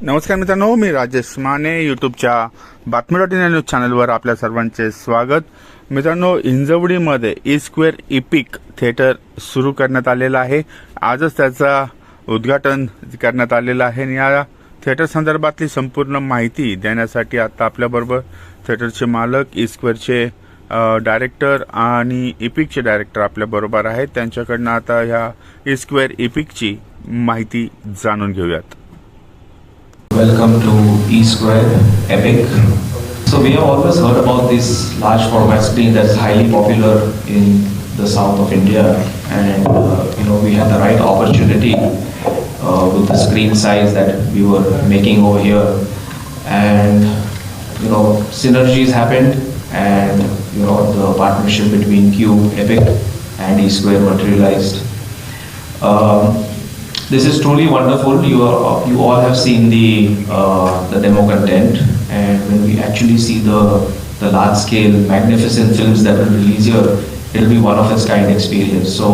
नमस्कार मित्रांनो, मी राजेश माने यूट्यूबच्या बातमी.इन न्यूज चॅनलवर आपल्या सर्वांचे स्वागत. मित्रांनो, हिंजवडीमध्ये ई स्क्वेअर इपिक थिएटर सुरू करण्यात आलेलं आहे. आजच त्याचा उद्घाटन करण्यात आलेलं आहे आणि या थिएटर संदर्भातली संपूर्ण माहिती देण्यासाठी आता आपल्याबरोबर थिएटरचे मालक, ई स्क्वेअरचे डायरेक्टर आणि इपिकचे डायरेक्टर आपल्याबरोबर आहेत. त्यांच्याकडनं आता ह्या ई स्क्वेअर इपिकची माहिती जाणून घेऊयात. Welcome to E Square Epic. So we have always heard about this large format screen that's highly popular in the south of India, and we had the right opportunity with the screen size that we were making over here, and synergies happened, and the partnership between Cube, Epic, and E Square materialized. This is truly wonderful. You all have seen the demo content, and when we actually see the large scale magnificent films that will release here, it will be one of its kind experience. So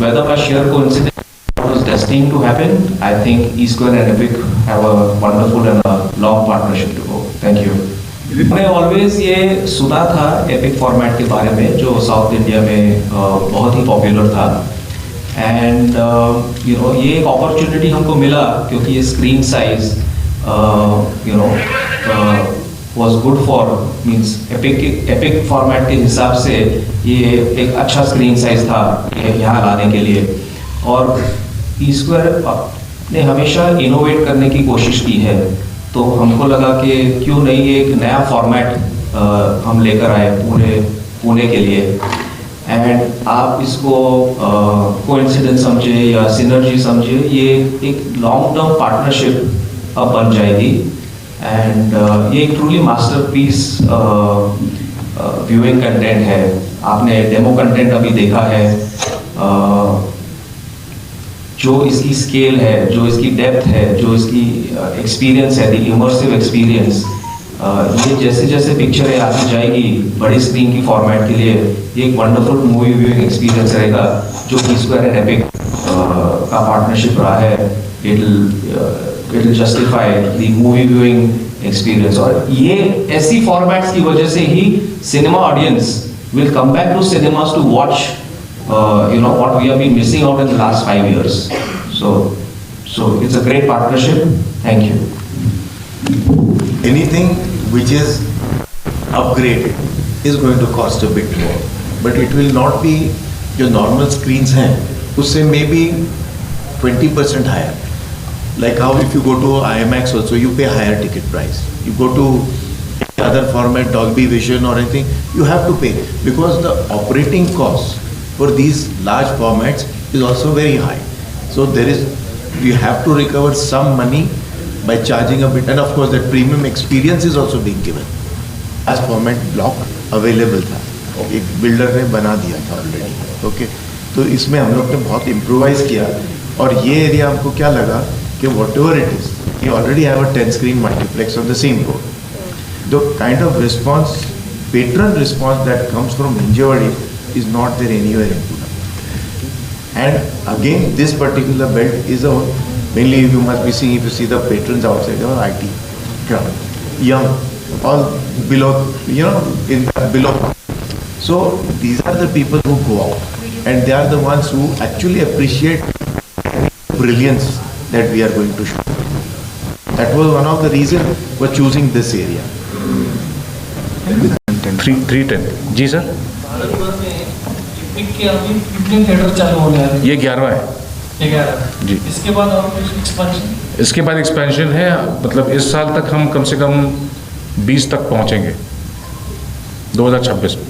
whether by sheer coincidence it was destined to happen, I think E Square and Epic have a wonderful and a long partnership to go. Thank you. मैंने always ये सुना था epic format के बारे में, जो south India में बहुत ही पॉपुलर था, एंड ये एक अपॉर्चुनिटी हमको मिला क्योंकि ये screen size was good for means epic format के हिसाब से ये एक अच्छा स्क्रीन साइज था यहाँ लाने के लिए. और ई स्क्वायर ने हमेशा इनोवेट करने की कोशिश की है, तो हमको लगा कि क्यों नहीं एक नया फॉर्मेट हम लेकर आए पुणे के लिए. एंड आप इसको कोइंसिडेंस समझे या सिनर्जी समझे, ये एक लॉन्ग टर्म पार्टनरशिप अब बन जाएगी. एंड ये एक ट्रूली मास्टरपीस व्यूइंग कंटेंट है. आपने डेमो कंटेंट अभी देखा है, जो इसकी स्केल है, जो इसकी डेप्थ है, जो इसकी एक्सपीरियंस है, द इमर्सिव एक्सपीरियंस, ये जैसे जैसे पिक्चरें आती जाएगी बड़ी स्क्रीन की फॉर्मेट के लिए, ये एक वंडरफुल मूवी व्यूइंग एक्सपीरियंस रहेगा. जो ई स्क्वायर एंड एपिक का पार्टनरशिप रहा है, it will justify the movie viewing experience. और ये ऐसी फॉर्मेट्स की वजह से ही cinema audience will come back to cinemas to watch what we have been missing out in the last 5 years. So it's a great partnership. Thank you. Anything which is upgraded is going to cost a bit more, but it will not be जो normal screens हैं उससे maybe 20% higher. Like how if you go to IMAX also you pay higher ticket price. You go to other format, Dolby Vision or anything, you have to pay because the operating cost for these large formats is also very high. So you have to recover some money by charging a bit, and of course that premium experience is also being given. As format block available था, एक builder ने बना दिया था already. Okay, तो इसमें हम लोग ने बहुत इम्प्रोवाइज किया. और ये एरिया हमको क्या लगा कि whatever it is, you already have a 10 screen multiplex on the same road. The kind of response, patron response that comes from Hinjawadi is not there anywhere in Pune. And again, this particular belt is mainly you must be seeing, if you see the patrons outside, they are IT crowd, young, all below, below. So these are the people who go out, and they are the ones who actually appreciate brilliance that we are going to show. That was one of the reasons for choosing this area. 310 जी sir. के अभी कितने theatre चालू होने हैं? ये 11वां है. ये 11 जी. इसके बाद और कुछ एक्सपेंशन? इसके बाद एक्सपेंशन है, मतलब इस साल तक हम कम से कम 20 तक पहुंचेंगे 2026 में.